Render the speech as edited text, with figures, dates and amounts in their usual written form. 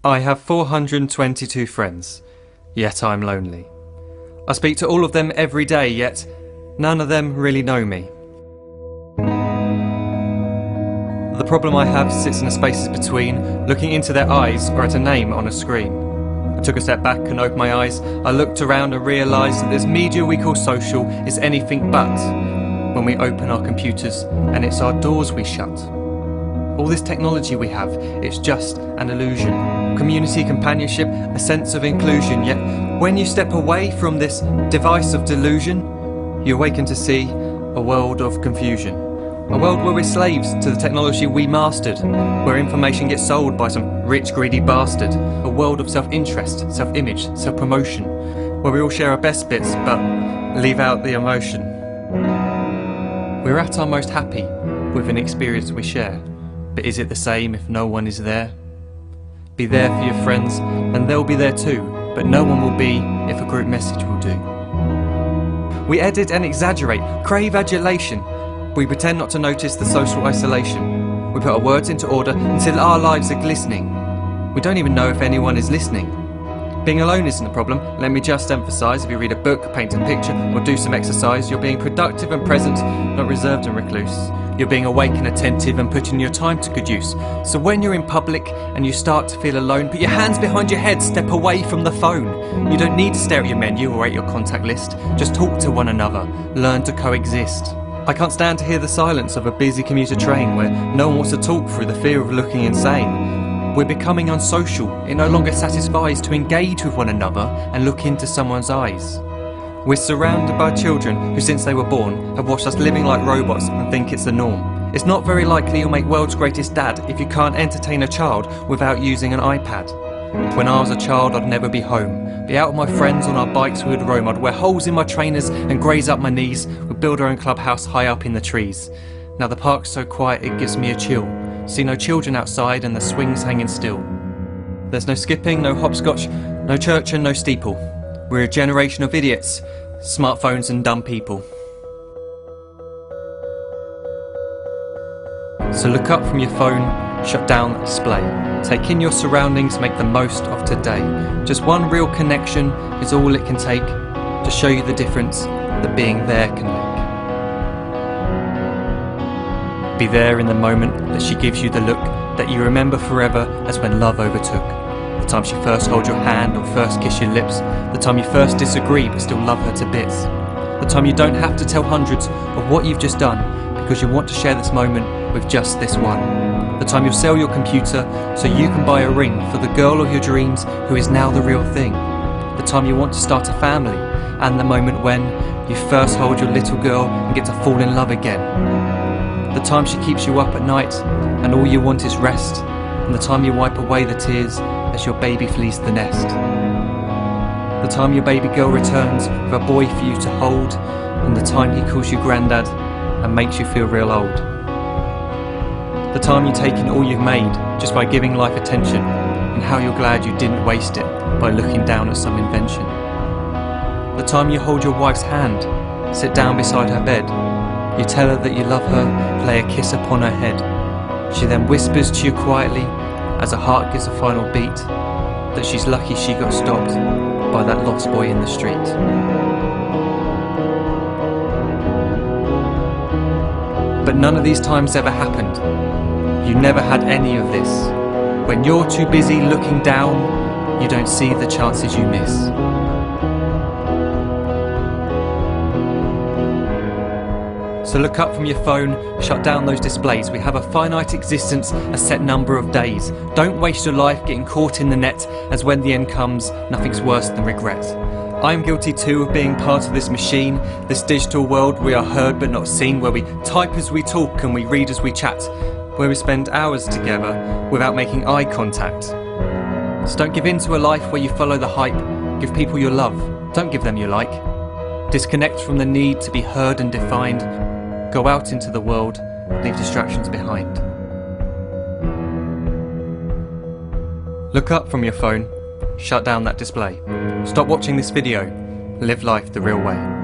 I have 422 friends, yet I'm lonely. I speak to all of them every day, yet none of them really know me. The problem I have sits in the spaces between, looking into their eyes or at a name on a screen. I took a step back and opened my eyes. I looked around and realised that this media we call social is anything but when we open our computers, and it's our doors we shut. All this technology we have, it's just an illusion. Community, companionship, a sense of inclusion. Yet when you step away from this device of delusion, you awaken to see a world of confusion. A world where we're slaves to the technology we mastered, where information gets sold by some rich, greedy bastard. A world of self-interest, self-image, self-promotion, where we all share our best bits but leave out the emotion. We're at our most happy with an experience we share. But is it the same if no one is there? Be there for your friends, and they'll be there too, but no one will be if a group message will do. We edit and exaggerate, crave adulation. We pretend not to notice the social isolation. We put our words into order until our lives are glistening. We don't even know if anyone is listening. Being alone isn't a problem, let me just emphasise. If you read a book, paint a picture, or do some exercise, you're being productive and present, not reserved and recluse. You're being awake and attentive and putting your time to good use. So when you're in public and you start to feel alone, put your hands behind your head, step away from the phone. You don't need to stare at your menu or at your contact list. Just talk to one another, learn to coexist. I can't stand to hear the silence of a busy commuter train where no one wants to talk through the fear of looking insane. We're becoming unsocial. It no longer satisfies to engage with one another and look into someone's eyes. We're surrounded by children who, since they were born, have watched us living like robots and think it's the norm. It's not very likely you'll make world's greatest dad if you can't entertain a child without using an iPad. When I was a child, I'd never be home. Be out with my friends on our bikes, we would roam. I'd wear holes in my trainers and graze up my knees. We'd build our own clubhouse high up in the trees. Now the park's so quiet it gives me a chill. See no children outside and the swings hanging still. There's no skipping, no hopscotch, no church and no steeple. We're a generation of idiots, smartphones and dumb people. So look up from your phone, shut down the display. Take in your surroundings, make the most of today. Just one real connection is all it can take to show you the difference that being there can make. Be there in the moment that she gives you the look that you remember forever as when love overtook. The time she first holds your hand or first kiss your lips. The time you first disagree but still love her to bits. The time you don't have to tell hundreds of what you've just done because you want to share this moment with just this one. The time you'll sell your computer so you can buy a ring for the girl of your dreams who is now the real thing. The time you want to start a family, and the moment when you first hold your little girl and get to fall in love again. The time she keeps you up at night and all you want is rest, and the time you wipe away the tears as your baby flees the nest. The time your baby girl returns with a boy for you to hold, and the time he calls you granddad and makes you feel real old. The time you take in all you've made just by giving life attention, and how you're glad you didn't waste it by looking down at some invention. The time you hold your wife's hand, sit down beside her bed, you tell her that you love her, lay a kiss upon her head. She then whispers to you quietly, as her heart gives a final beat, that she's lucky she got stopped by that lost boy in the street. But none of these times ever happened. You never had any of this. When you're too busy looking down, you don't see the chances you miss. So look up from your phone, shut down those displays. We have a finite existence, a set number of days. Don't waste your life getting caught in the net, as when the end comes, nothing's worse than regret. I am guilty too of being part of this machine, this digital world we are heard but not seen, where we type as we talk and we read as we chat, where we spend hours together without making eye contact. So don't give in to a life where you follow the hype. Give people your love, don't give them your like. Disconnect from the need to be heard and defined. Go out into the world, leave distractions behind. Look up from your phone, shut down that display. Stop watching this video, live life the real way.